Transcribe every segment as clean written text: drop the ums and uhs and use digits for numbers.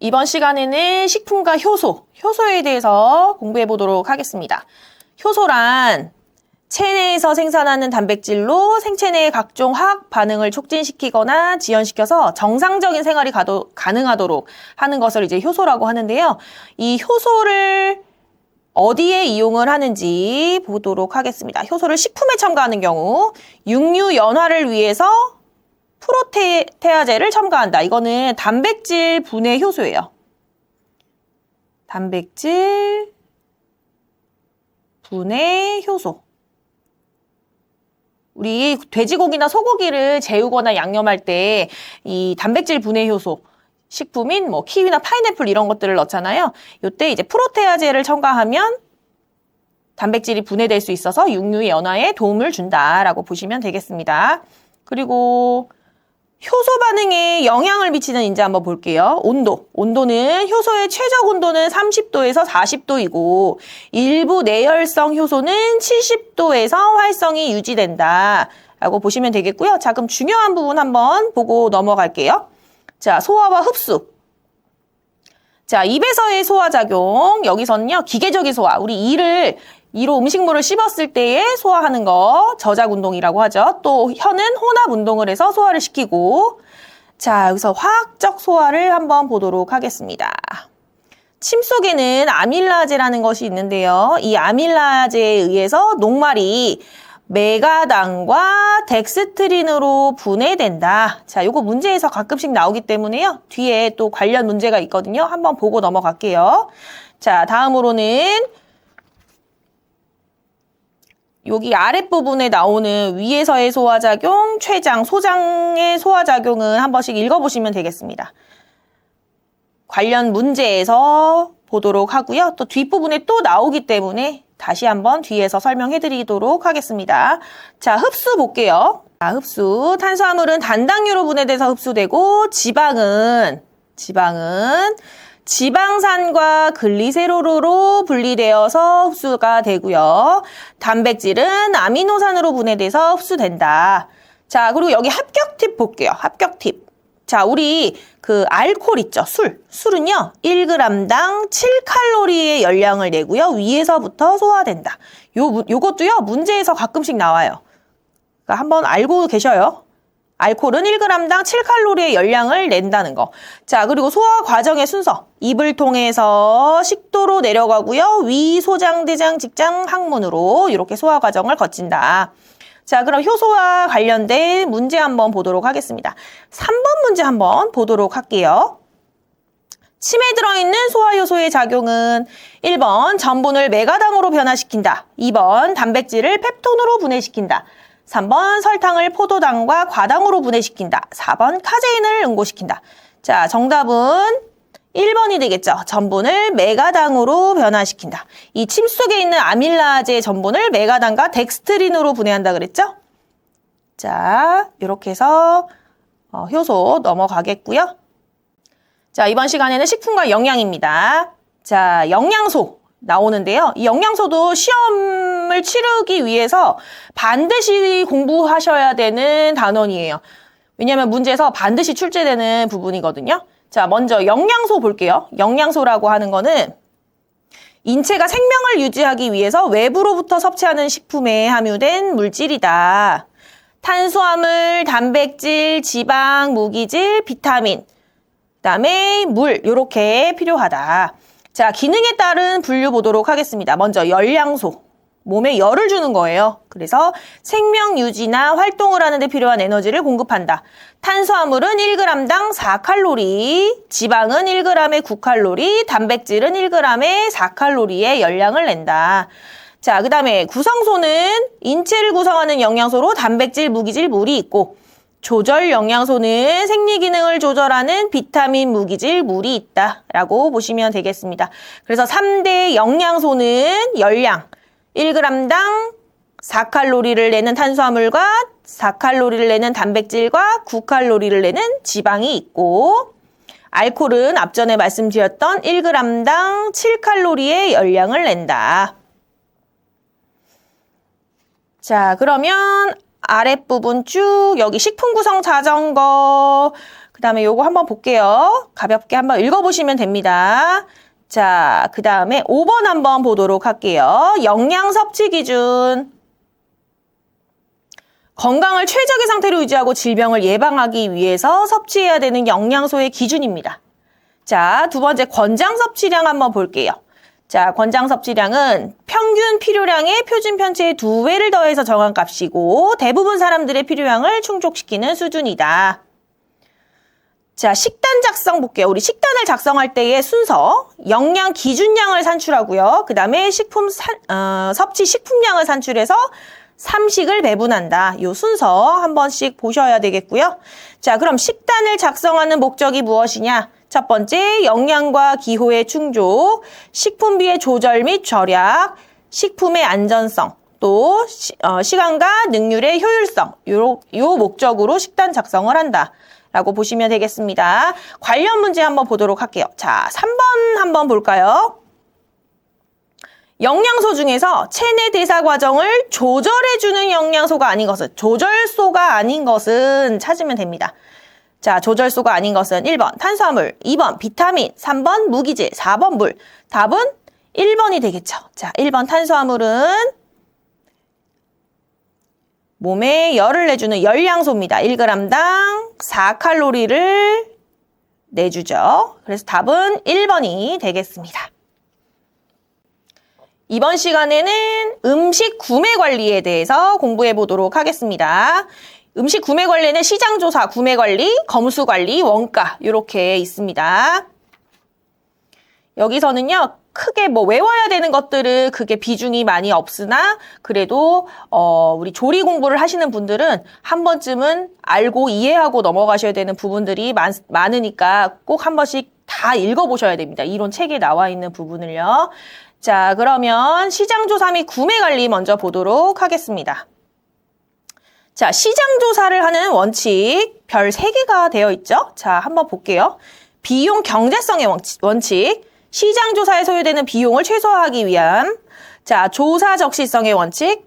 이번 시간에는 식품과 효소에 대해서 공부해 보도록 하겠습니다. 효소란 체내에서 생산하는 단백질로 생체 내의 각종 화학 반응을 촉진시키거나 지연시켜서 정상적인 생활이 가능하도록 하는 것을 이제 효소라고 하는데요. 이 효소를 어디에 이용을 하는지 보도록 하겠습니다. 효소를 식품에 첨가하는 경우 육류 연화를 위해서 프로테아제를 첨가한다. 이거는 단백질 분해 효소예요. 단백질 분해 효소. 우리 돼지고기나 소고기를 재우거나 양념할 때 이 단백질 분해 효소, 식품인 뭐 키위나 파인애플 이런 것들을 넣잖아요. 이때 이제 프로테아제를 첨가하면 단백질이 분해될 수 있어서 육류 연화에 도움을 준다라고 보시면 되겠습니다. 그리고 효소 반응에 영향을 미치는 인자 한번 볼게요. 온도는 효소의 최적 온도는 30도에서 40도이고 일부 내열성 효소는 70도에서 활성이 유지된다 라고 보시면 되겠고요. 자, 그럼 중요한 부분 한번 보고 넘어갈게요. 자, 소화와 흡수. 자, 입에서의 소화작용. 여기서는요, 기계적인 소화. 우리 이로 음식물을 씹었을 때에 소화하는 거 저작운동이라고 하죠. 또 혀는 혼합운동을 해서 소화를 시키고, 자, 여기서 화학적 소화를 한번 보도록 하겠습니다. 침 속에는 아밀라제라는 것이 있는데요. 이 아밀라제에 의해서 녹말이 메가당과 덱스트린으로 분해된다. 자, 요거 문제에서 가끔씩 나오기 때문에요. 뒤에 또 관련 문제가 있거든요. 한번 보고 넘어갈게요. 자, 다음으로는 여기 아랫부분에 나오는 위에서의 소화작용, 췌장, 소장의 소화작용은 한 번씩 읽어보시면 되겠습니다. 관련 문제에서 보도록 하고요. 또 뒷부분에 또 나오기 때문에 다시 한번 뒤에서 설명해 드리도록 하겠습니다. 자, 흡수 볼게요. 자, 흡수. 탄수화물은 단당류로 분해돼서 흡수되고 지방은 지방산과 글리세롤로 분리되어서 흡수가 되고요. 단백질은 아미노산으로 분해돼서 흡수된다. 자, 그리고 여기 합격 팁 볼게요. 합격 팁. 자, 우리 그 알코올 있죠? 술은요. 1g당 7칼로리의 열량을 내고요. 위에서부터 소화된다. 요것도요. 문제에서 가끔씩 나와요. 그러니까 한번 알고 계셔요. 알코올은 1g당 7칼로리의 열량을 낸다는 거. 자, 그리고 소화 과정의 순서. 입을 통해서 식도로 내려가고요. 위, 소장, 대장, 직장, 항문으로 이렇게 소화 과정을 거친다. 자, 그럼 효소와 관련된 문제 한번 보도록 하겠습니다. 3번 문제 한번 보도록 할게요. 침에 들어있는 소화효소의 작용은 1번 전분을 메가당으로 변화시킨다. 2번 단백질을 펩톤으로 분해시킨다. 3번 설탕을 포도당과 과당으로 분해시킨다. 4번 카제인을 응고시킨다. 자, 정답은 1번이 되겠죠. 전분을 메가당으로 변화시킨다. 이 침 속에 있는 아밀라제 전분을 메가당과 덱스트린으로 분해한다 그랬죠? 자, 이렇게 해서 효소 넘어가겠고요. 자, 이번 시간에는 식품과 영양입니다. 자, 영양소 나오는데요. 이 영양소도 시험을 치르기 위해서 반드시 공부하셔야 되는 단원이에요. 왜냐하면 문제에서 반드시 출제되는 부분이거든요. 자, 먼저 영양소 볼게요. 영양소라고 하는 거는 인체가 생명을 유지하기 위해서 외부로부터 섭취하는 식품에 함유된 물질이다. 탄수화물, 단백질, 지방, 무기질, 비타민, 그다음에 물 이렇게 필요하다. 자, 기능에 따른 분류 보도록 하겠습니다. 먼저 열량소. 몸에 열을 주는 거예요. 그래서 생명 유지나 활동을 하는 데 필요한 에너지를 공급한다. 탄수화물은 1g당 4칼로리, 지방은 1g에 9칼로리, 단백질은 1g에 4칼로리의 열량을 낸다. 자, 그다음에 구성소는 인체를 구성하는 영양소로 단백질, 무기질, 물이 있고 조절 영양소는 생리기능을 조절하는 비타민, 무기질, 물이 있다라고 보시면 되겠습니다. 그래서 3대 영양소는 열량, 1g당 4칼로리를 내는 탄수화물과 4칼로리를 내는 단백질과 9칼로리를 내는 지방이 있고 알코올은 앞전에 말씀드렸던 1g당 7칼로리의 열량을 낸다. 자, 그러면 아랫부분 쭉 여기 식품 구성 자전거 그 다음에 요거 한번 볼게요. 가볍게 한번 읽어보시면 됩니다. 자, 그 다음에 5번 한번 보도록 할게요. 영양 섭취 기준. 건강을 최적의 상태로 유지하고 질병을 예방하기 위해서 섭취해야 되는 영양소의 기준입니다. 자, 두 번째 권장 섭취량 한번 볼게요. 자, 권장 섭취량은 평균 필요량의 표준 편차의 2배를 더해서 정한 값이고 대부분 사람들의 필요량을 충족시키는 수준이다. 자, 식단 작성 볼게요. 우리 식단을 작성할 때의 순서, 영양 기준량을 산출하고요. 그 다음에 섭취 식품량을 산출해서 3식을 배분한다. 이 순서 한 번씩 보셔야 되겠고요. 자, 그럼 식단을 작성하는 목적이 무엇이냐? 첫 번째, 영양과 기호의 충족, 식품비의 조절 및 절약, 식품의 안전성, 또 시간과 능률의 효율성, 요 목적으로 식단 작성을 한다. 라고 보시면 되겠습니다. 관련 문제 한번 보도록 할게요. 자, 3번 한번 볼까요? 영양소 중에서 체내 대사 과정을 조절해주는 영양소가 아닌 것은, 조절소가 아닌 것은 찾으면 됩니다. 자, 조절소가 아닌 것은 1번 탄수화물, 2번 비타민, 3번 무기질, 4번 물. 답은 1번이 되겠죠. 자, 1번 탄수화물은 몸에 열을 내주는 열량소입니다. 1g당 4칼로리를 내주죠. 그래서 답은 1번이 되겠습니다. 이번 시간에는 음식 구매 관리에 대해서 공부해 보도록 하겠습니다. 음식 구매 관리는 시장조사, 구매 관리, 검수 관리, 원가 이렇게 있습니다. 여기서는요. 크게 외워야 되는 것들은 그게 비중이 많이 없으나 그래도 우리 조리 공부를 하시는 분들은 한 번쯤은 알고 이해하고 넘어가셔야 되는 부분들이 많으니까 꼭 한 번씩 다 읽어보셔야 됩니다. 이론 책에 나와 있는 부분을요. 자, 그러면 시장조사 및 구매관리 먼저 보도록 하겠습니다. 자, 시장조사를 하는 원칙 별 3개가 되어 있죠. 자, 한번 볼게요. 비용 경제성의 원칙. 시장조사에 소요되는 비용을 최소화하기 위한 자, 조사 적시성의 원칙,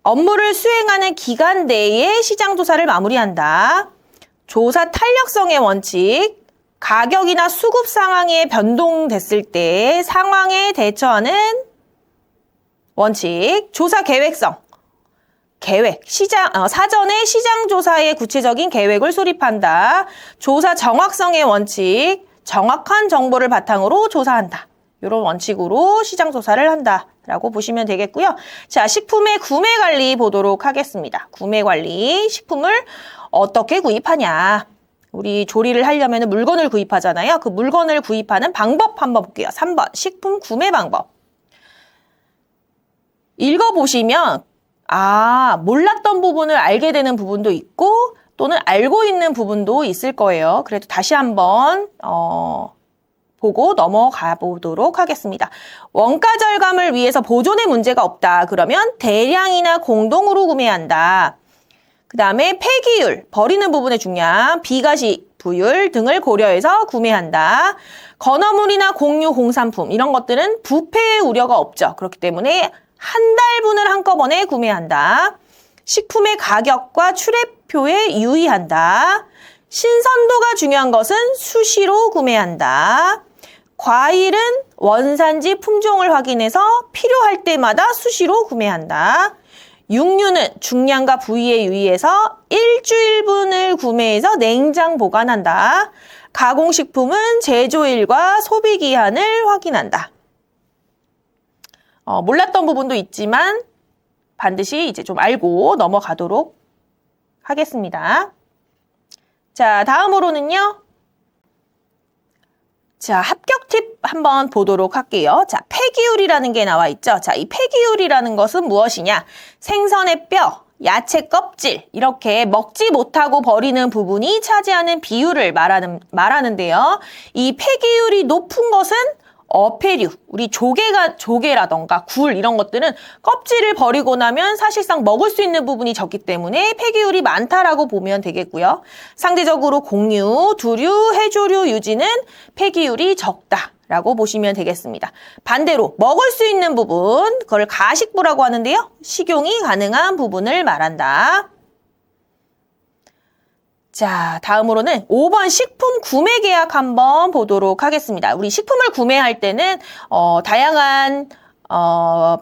업무를 수행하는 기간 내에 시장조사를 마무리한다. 조사 탄력성의 원칙, 가격이나 수급 상황에 변동됐을 때 상황에 대처하는 원칙, 조사 계획성, 사전에 시장조사의 구체적인 계획을 수립한다. 조사 정확성의 원칙, 정확한 정보를 바탕으로 조사한다. 이런 원칙으로 시장조사를 한다라고 보시면 되겠고요. 자, 식품의 구매관리 보도록 하겠습니다. 구매관리, 식품을 어떻게 구입하냐. 우리 조리를 하려면 물건을 구입하잖아요. 그 물건을 구입하는 방법 한번 볼게요. 3번, 식품 구매 방법. 읽어보시면 몰랐던 부분을 알게 되는 부분도 있고 또는 알고 있는 부분도 있을 거예요. 그래도 다시 한번 보고 넘어가 보도록 하겠습니다. 원가 절감을 위해서 보존에 문제가 없다. 그러면 대량이나 공동으로 구매한다. 그 다음에 폐기율, 버리는 부분에 중요한 비가시, 부율 등을 고려해서 구매한다. 건어물이나 공유, 공산품 이런 것들은 부패의 우려가 없죠. 그렇기 때문에 한 달분을 한꺼번에 구매한다. 식품의 가격과 출애표에 유의한다. 신선도가 중요한 것은 수시로 구매한다. 과일은 원산지 품종을 확인해서 필요할 때마다 수시로 구매한다. 육류는 중량과 부위에 유의해서 일주일분을 구매해서 냉장 보관한다. 가공식품은 제조일과 소비기한을 확인한다. 몰랐던 부분도 있지만 반드시 이제 좀 알고 넘어가도록 하겠습니다. 자, 다음으로는요. 자, 합격 팁 한번 보도록 할게요. 자, 폐기율이라는 게 나와 있죠. 자, 이 폐기율이라는 것은 무엇이냐? 생선의 뼈, 야채 껍질 이렇게 먹지 못하고 버리는 부분이 차지하는 비율을 말하는데요. 이 폐기율이 높은 것은 어패류, 우리 조개라던가 굴 이런 것들은 껍질을 버리고 나면 사실상 먹을 수 있는 부분이 적기 때문에 폐기율이 많다라고 보면 되겠고요. 상대적으로 곡류, 두류, 해조류, 유지는 폐기율이 적다라고 보시면 되겠습니다. 반대로 먹을 수 있는 부분, 그걸 가식부라고 하는데요. 식용이 가능한 부분을 말한다. 자, 다음으로는 5번 식품 구매 계약 한번 보도록 하겠습니다. 우리 식품을 구매할 때는 다양한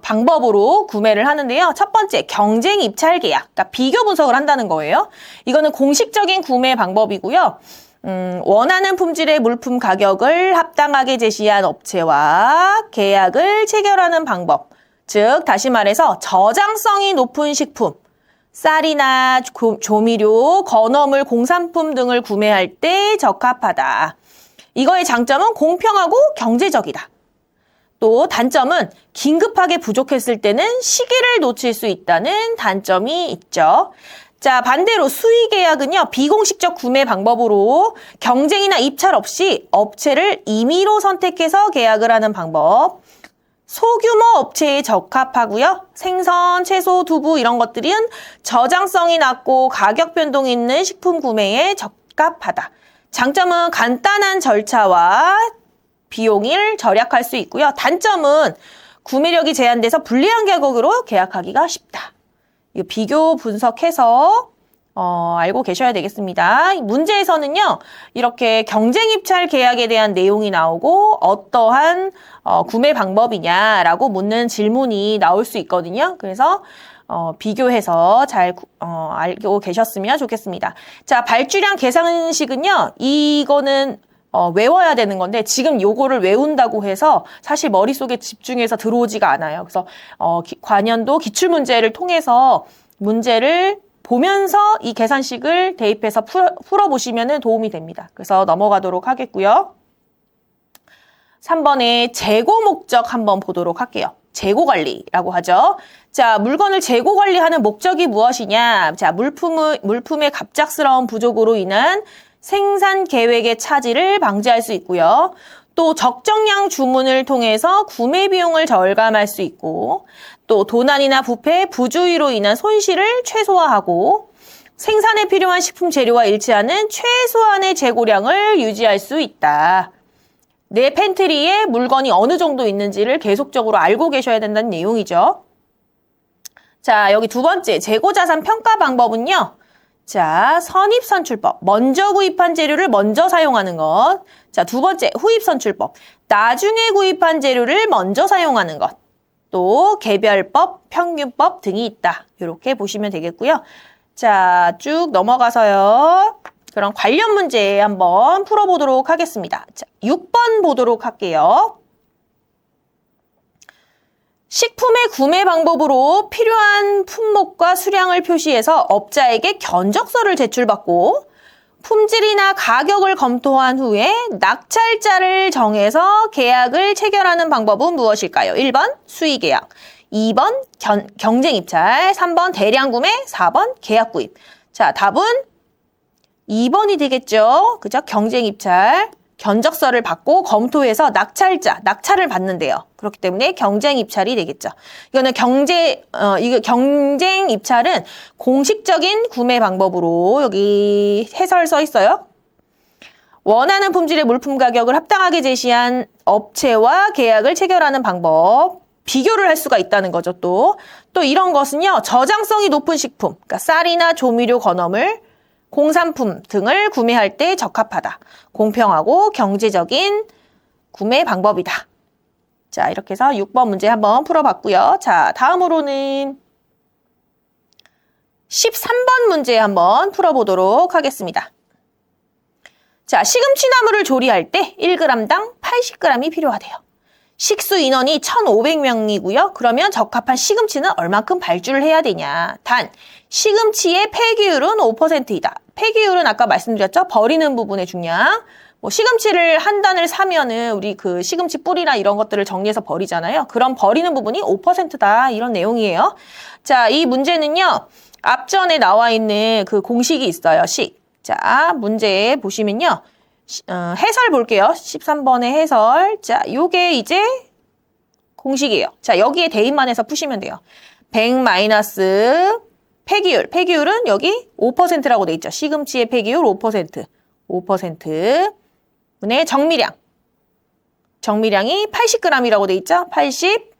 방법으로 구매를 하는데요. 첫 번째, 경쟁 입찰 계약. 그러니까 비교 분석을 한다는 거예요. 이거는 공식적인 구매 방법이고요. 원하는 품질의 물품 가격을 합당하게 제시한 업체와 계약을 체결하는 방법. 즉, 다시 말해서 저장성이 높은 식품, 쌀이나 조미료, 건어물, 공산품 등을 구매할 때 적합하다. 이거의 장점은 공평하고 경제적이다. 또 단점은 긴급하게 부족했을 때는 시기를 놓칠 수 있다는 단점이 있죠. 자, 반대로 수의 계약은요, 비공식적 구매 방법으로 경쟁이나 입찰 없이 업체를 임의로 선택해서 계약을 하는 방법. 소규모 업체에 적합하고요. 생선, 채소, 두부 이런 것들은 저장성이 낮고 가격 변동이 있는 식품 구매에 적합하다. 장점은 간단한 절차와 비용을 절약할 수 있고요. 단점은 구매력이 제한돼서 불리한 가격으로 계약하기가 쉽다. 이거 비교 분석해서 알고 계셔야 되겠습니다. 문제에서는요, 이렇게 경쟁 입찰 계약에 대한 내용이 나오고 어떠한 구매 방법이냐라고 묻는 질문이 나올 수 있거든요. 그래서 비교해서 잘 알고 계셨으면 좋겠습니다. 자, 발주량 계산식은요, 이거는 외워야 되는 건데 지금 요거를 외운다고 해서 사실 머릿속에 집중해서 들어오지가 않아요. 그래서 관연도 기출문제를 통해서 문제를 보면서 이 계산식을 대입해서 풀어보시면 도움이 됩니다. 그래서 넘어가도록 하겠고요. 3번에 재고 목적 한번 보도록 할게요. 재고 관리라고 하죠. 자, 물건을 재고 관리하는 목적이 무엇이냐? 자, 물품의 갑작스러운 부족으로 인한 생산 계획의 차질을 방지할 수 있고요. 또 적정량 주문을 통해서 구매 비용을 절감할 수 있고, 또 도난이나 부패, 부주의로 인한 손실을 최소화하고 생산에 필요한 식품 재료와 일치하는 최소한의 재고량을 유지할 수 있다. 내 팬트리에 물건이 어느 정도 있는지를 계속적으로 알고 계셔야 된다는 내용이죠. 자, 여기 두 번째 재고자산 평가 방법은요. 자, 선입선출법. 먼저 구입한 재료를 먼저 사용하는 것. 자, 두 번째 후입선출법. 나중에 구입한 재료를 먼저 사용하는 것. 또 개별법, 평균법 등이 있다. 이렇게 보시면 되겠고요. 자, 쭉 넘어가서요. 그럼 관련 문제 한번 풀어보도록 하겠습니다. 자, 6번 보도록 할게요. 식품의 구매 방법으로 필요한 품목과 수량을 표시해서 업자에게 견적서를 제출받고 품질이나 가격을 검토한 후에 낙찰자를 정해서 계약을 체결하는 방법은 무엇일까요? 1번 수의계약, 2번 경쟁입찰, 3번 대량구매, 4번 계약구입. 자, 답은 2번이 되겠죠. 그죠? 경쟁입찰. 견적서를 받고 검토해서 낙찰을 받는데요. 그렇기 때문에 경쟁 입찰이 되겠죠. 이거는 경쟁 입찰은 공식적인 구매 방법으로 여기 해설 써 있어요. 원하는 품질의 물품 가격을 합당하게 제시한 업체와 계약을 체결하는 방법. 비교를 할 수가 있다는 거죠, 또 이런 것은요, 저장성이 높은 식품, 그러니까 쌀이나 조미료, 건어물, 공산품 등을 구매할 때 적합하다. 공평하고 경제적인 구매 방법이다. 자, 이렇게 해서 6번 문제 한번 풀어봤고요. 자, 다음으로는 13번 문제 한번 풀어보도록 하겠습니다. 자, 시금치나물을 조리할 때 1g당 80g이 필요하대요. 식수 인원이 1,500명이고요. 그러면 적합한 시금치는 얼만큼 발주를 해야 되냐. 단, 시금치의 폐기율은 5%이다. 폐기율은 아까 말씀드렸죠? 버리는 부분의 중량. 시금치를 한 단을 사면은 우리 그 시금치 뿌리나 이런 것들을 정리해서 버리잖아요. 그럼 버리는 부분이 5%다. 이런 내용이에요. 자, 이 문제는요. 앞전에 나와 있는 그 공식이 있어요. 자, 문제 보시면요. 해설 볼게요. 13번의 해설. 자, 요게 이제 공식이에요. 자, 여기에 대입만 해서 푸시면 돼요. 100 마이너스 폐기율은 여기 5%라고 돼 있죠. 시금치의 폐기율 5%. 5% 분의 정미량이 80g이라고 돼 있죠. 80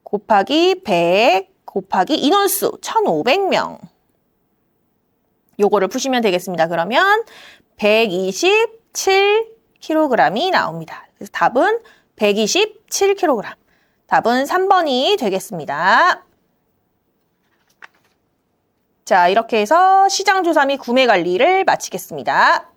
곱하기 100 곱하기 인원수 1,500명. 요거를 푸시면 되겠습니다. 그러면 127kg이 나옵니다. 그래서 답은 127kg. 답은 3번이 되겠습니다. 자, 이렇게 해서 시장조사 및 구매관리를 마치겠습니다.